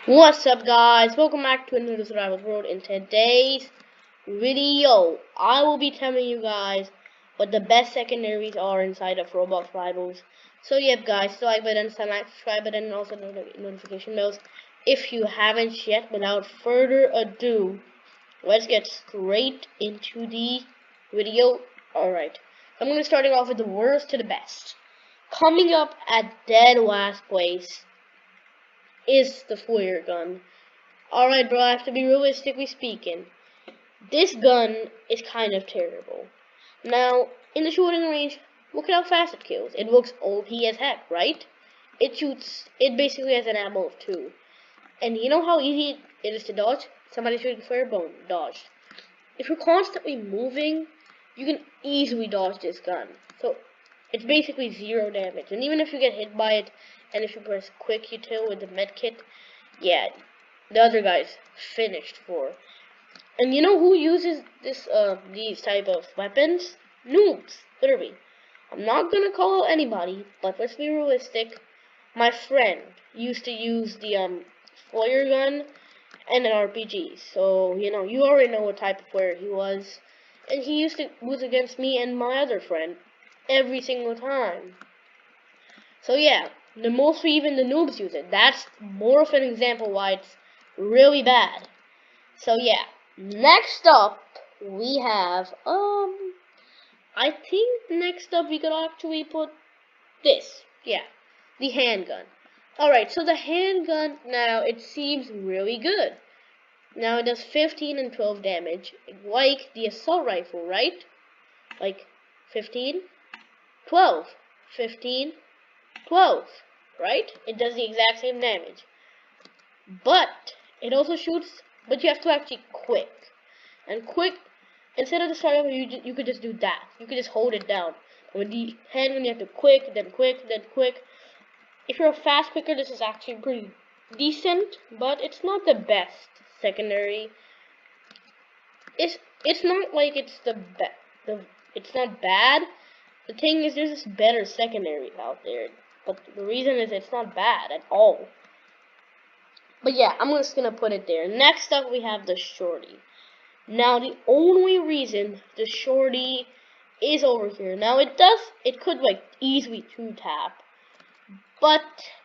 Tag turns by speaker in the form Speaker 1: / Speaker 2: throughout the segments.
Speaker 1: What's up, guys? Welcome back to another Rivals World. In today's video, I will be telling you guys what the best secondaries are inside of Roblox Rivals. So yep, guys, like button, subscribe button, and also notification bells if you haven't yet. Without further ado, let's get straight into the video. Alright, I'm going to starting off with the worst to the best. Coming up at dead last place is the flare gun. Alright, bro, I have to be realistically speaking. This gun is kind of terrible. Now, in the shooting range, look at how fast it kills. It looks OP as heck, right? It basically has an ammo of 2. And you know how easy it is to dodge? Somebody shooting flare, boom, dodged. If you're constantly moving, you can easily dodge this gun. So, it's basically 0 damage. And even if you get hit by it, and if you press quick util with the medkit, yeah, the other guy's finished for. And you know who uses these type of weapons? Noobs, literally. I'm not gonna call out anybody, but let's be realistic. My friend used to use the flare gun and an RPG, so you know you already know what type of player he was, and he used to use against me and my other friend every single time. So yeah, the mostly even the noobs use it. That's more of an example why it's really bad. So yeah, next up we have I think next up we could actually put this. Yeah, the handgun. Alright, so the handgun now it seems really good. Now it does 15 and 12 damage, like the assault rifle, right? Like 15, 12, 15, 12, right? It does the exact same damage. But it also shoots, but you have to actually quick. And quick, instead of the start rifle, you could just do that. You could just hold it down. With the handgun, you have to quick, then quick, then quick. If you're a fast quicker, this is actually pretty decent, but it's not the best secondary. It's not like it's it's not bad. The thing is, there's just better secondaries out there. But the reason is it's not bad at all. But yeah, I'm just gonna put it there. Next up, we have the shorty. Now, the only reason the shorty is over here. Now, it could like easily 2-tap. But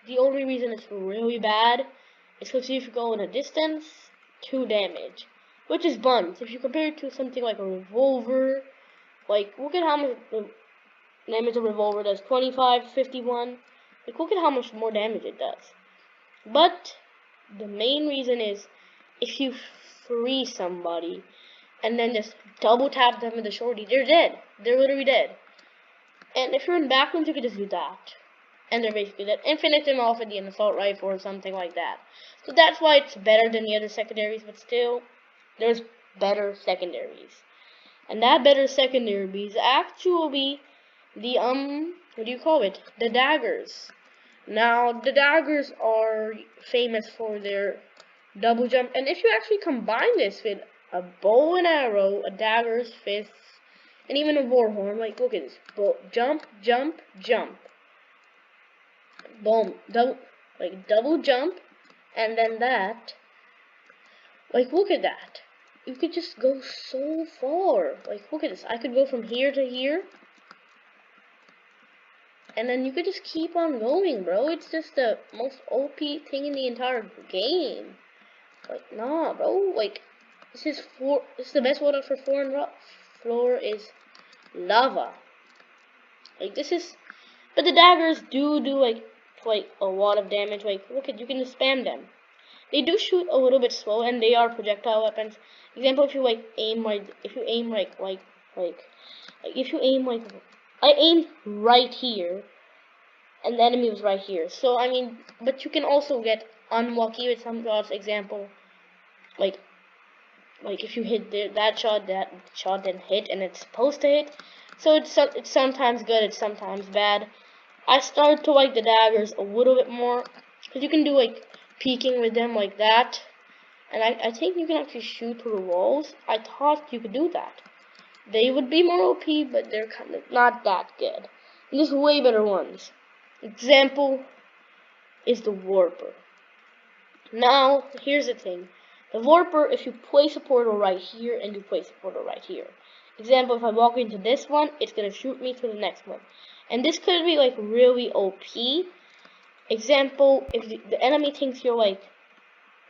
Speaker 1: the only reason it's really bad is because if you go in a distance, 2 damage. Which is buns. If you compare it to something like a revolver, like look at how much the damage a revolver does, 25, 51. Like look at how much more damage it does. But the main reason is if you free somebody and then just double tap them with the shorty, they're dead. They're literally dead. And if you're in backrooms, you could just do that. And they're basically dead. And finish them off with the assault rifle or something like that. So that's why it's better than the other secondaries, but still, there's better secondaries. And that better secondary is actually the, what do you call it? The daggers. Now, the daggers are famous for their double jump. And if you actually combine this with a bow and arrow, a dagger's fists, and even a war horn, like look at this. Jump, jump, jump. Boom. Double jump, and then that. Like look at that. You could just go so far. Like look at this. I could go from here to here. And then you could just keep on going, bro. It's just the most OP thing in the entire game. Like, nah, bro. Like, this is the best loadout for floor is lava. Like, this is, but the daggers do like a lot of damage. Like, look at, you can just spam them. They do shoot a little bit slow, and they are projectile weapons. Example, if you like aim like, if you aim if you aim like, I aimed right here, and the enemy was right here. So I mean, but you can also get unlucky with some shots. Example, like if you hit that shot didn't hit, and it's supposed to hit. So it's sometimes good, it's sometimes bad. I start to like the daggers a little bit more, because you can do like peeking with them like that. And I think you can actually shoot through the walls. I thought you could do that. They would be more OP, but they're kind of not that good. And there's way better ones. Example is the Warper. Now, here's the thing. The Warper, if you place a portal right here and you place a portal right here. Example, if I walk into this one, it's gonna shoot me to the next one. And this could be like really OP. Example, if the enemy thinks you're like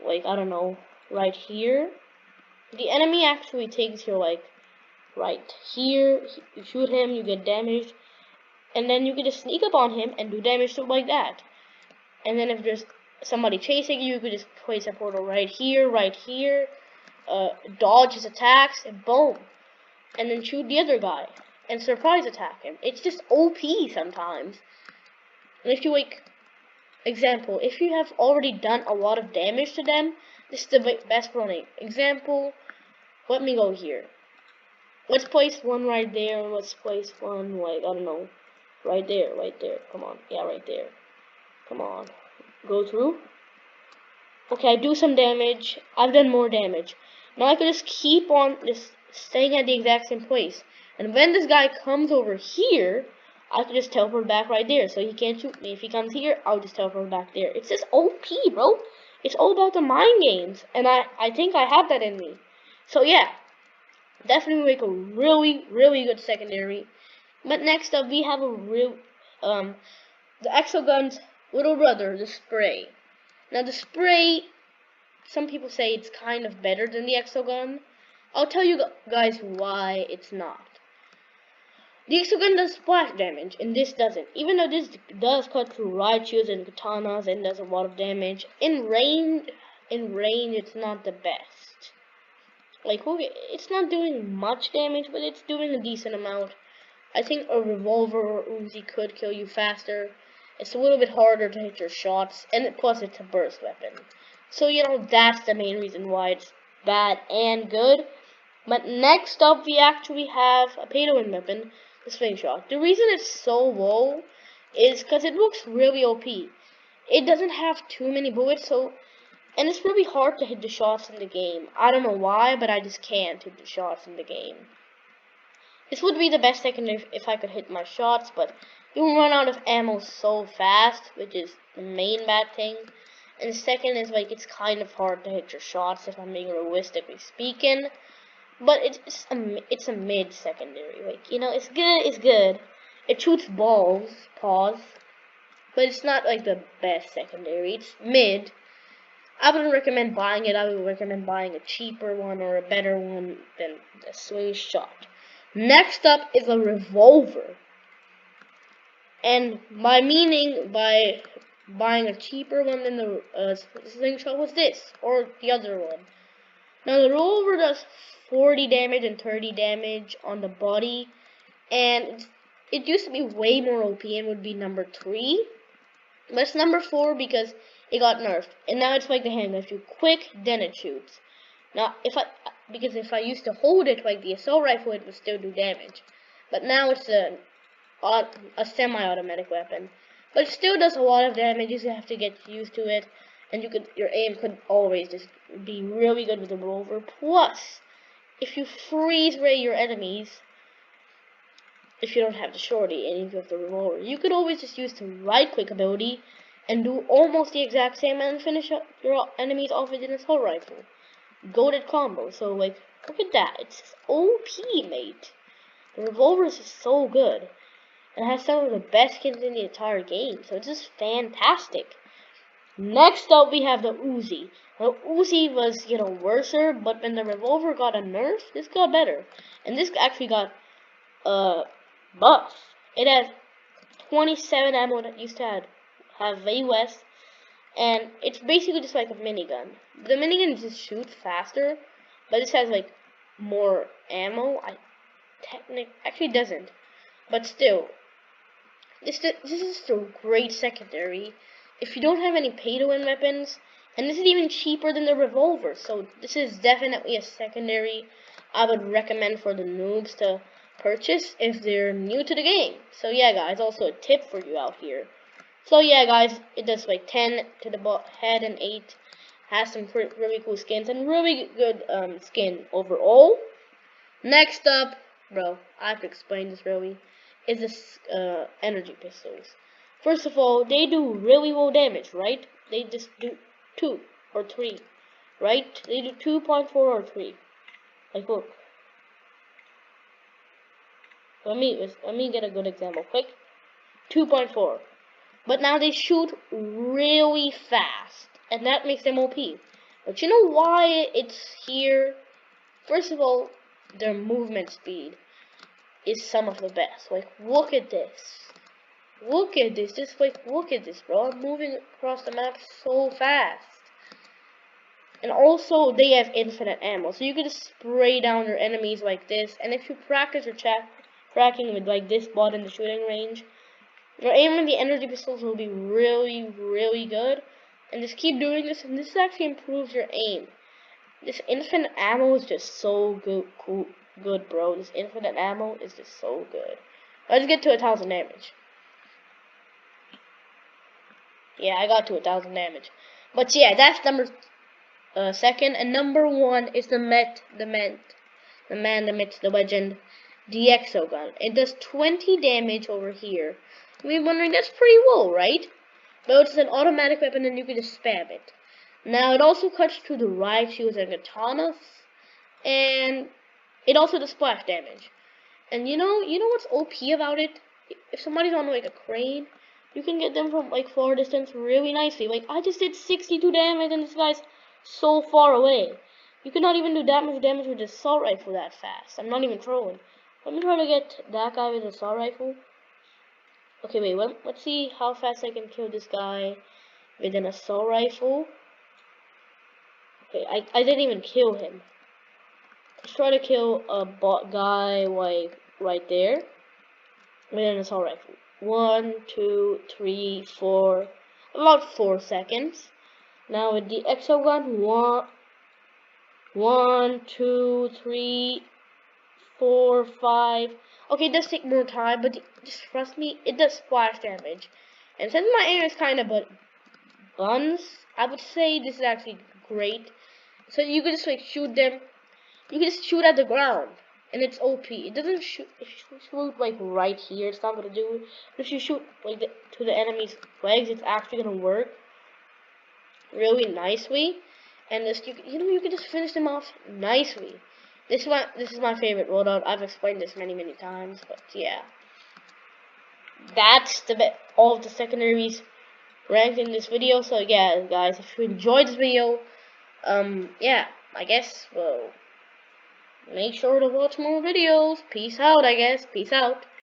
Speaker 1: I don't know, right here. The enemy actually thinks you're like right here. You shoot him, you get damaged. And then you can just sneak up on him and do damage to him like that. And then if there's somebody chasing you, you could just place a portal right here, dodge his attacks, and boom. And then shoot the other guy, and surprise attack him. It's just OP sometimes. And if you like, example, if you have already done a lot of damage to them, this is the best running. Example, let me go here. Let's place one right there, let's place one, like, I don't know, right there, come on, yeah, right there. Come on, go through. Okay, I do some damage. I've done more damage. Now I can just keep on just staying at the exact same place. And when this guy comes over here, I can just teleport back right there. So he can't shoot me. If he comes here, I'll just teleport back there. It's just OP, bro. It's all about the mind games. And I think I have that in me. So yeah, definitely make a really, really good secondary. But next up, we have the Exogun's little brother, the Spray. Now the Spray, some people say it's kind of better than the Exogun. I'll tell you guys why it's not. The Exogun does splash damage, and this doesn't. Even though this does cut through Raichus and Katanas and does a lot of damage, in range, it's not the best. Like, okay, it's not doing much damage, but it's doing a decent amount. I think a revolver or Uzi could kill you faster. It's a little bit harder to hit your shots, and plus it's a burst weapon. So, you know, that's the main reason why it's bad and good. But next up, we actually have a pay-to-win weapon, the slingshot. The reason it's so low is because it looks really OP. It doesn't have too many bullets, and it's really hard to hit the shots in the game. I don't know why, but I just can't hit the shots in the game. This would be the best secondary if I could hit my shots, but you'll run out of ammo so fast, which is the main bad thing. And second is, like, it's kind of hard to hit your shots if I'm being realistically speaking. But it's a mid secondary. Like, you know, it's good. It shoots balls, pause. But it's not like the best secondary. It's mid. I wouldn't recommend buying it. I would recommend buying a cheaper one or a better one than the slingshot. Next up is a revolver. And by buying a cheaper one than the slingshot was this, or the other one. Now the revolver does 40 damage and 30 damage on the body, and it used to be way more OP and would be number 3, but it's number 4 because it got nerfed, and now it's like the handgun. If you quick, then it shoots. Now because if I used to hold it like the assault rifle, it would still do damage, but now it's a semi-automatic weapon, but it still does a lot of damage. You have to get used to it, and your aim could always just be really good with the revolver. Plus, if you freeze ray your enemies, if you don't have the shorty and you have the revolver, you could always just use the right click ability and do almost the exact same and finish up your enemies off with an assault rifle. Goated combo. So, like, look at that. It's just OP, mate. The revolver is just so good. And has some of the best skins in the entire game. So it's just fantastic. Next up, we have the Uzi. The Uzi was, you know, worser, but when the revolver got a nerf, this got better. And this actually got buff. It has 27 ammo that used to have way less. And it's basically just like a minigun. The minigun just shoots faster, but this has like more ammo. Actually doesn't, but still, this is still great secondary. If you don't have any pay-to-win weapons, and this is even cheaper than the revolver, so this is definitely a secondary I would recommend for the noobs to purchase if they're new to the game. So yeah, guys, also a tip for you out here. So yeah, guys, it does like 10 to the head and 8. Has some really cool skins and really good skin overall. Next up, bro, I have to explain this really, is this energy pistols. First of all, they do really low damage, right? They just do 2. or 3, right? They do 2.4 or 3. Like look. Let me get a good example. Quick. 2.4. But now they shoot really fast, and that makes them OP. But you know why it's here? First of all, their movement speed is some of the best. Like, look at this. Look at this. Just like, look at this, bro. I'm moving across the map so fast. And also, they have infinite ammo, so you can just spray down your enemies like this. And if you practice your tracking with like this bot in the shooting range, your aim with the energy pistols will be really, really good. And just keep doing this, and this actually improves your aim. This infinite ammo is just so good, bro. This infinite ammo is just so good. Let's get to 1,000 damage. Yeah, I got to 1,000 damage. But yeah, that's number second, and number 1 is the man, the myth, the legend, the Exo gun. It does 20 damage over here. You're wondering, that's pretty low, right? But it's an automatic weapon, and you can just spam it. Now it also cuts to the right shields and katanas, and it also does splash damage. And you know what's OP about it? If somebody's on like a crane, you can get them from like far distance really nicely. Like I just did 62 damage, and this guy's so far away. You cannot even do that much damage with the assault rifle that fast. I'm not even trolling. Let me try to get that guy with the assault rifle. Okay, wait. Let's see how fast I can kill this guy with an assault rifle. Okay, I didn't even kill him. Let's try to kill a bot guy like right there with an assault rifle. 1, 2, 3, 4, about 4 seconds. Now with the exo gun, 1, 2, 3, 4, 5. Okay, it does take more time, but just trust me, it does splash damage. And since my aim is kind of buns, I would say this is actually great. So you can just like shoot them. You can just shoot at the ground, and it's OP. It doesn't shoot. If you shoot like right here, it's not gonna do it. But if you shoot like to the enemy's legs, it's actually gonna work really nicely. And this, you can just finish them off nicely. This is my favorite loadout. I've explained this many times, but yeah, that's all of the secondaries ranked in this video. So yeah, guys, if you enjoyed this video, yeah, I guess, well, make sure to watch more videos. Peace out, I guess. Peace out.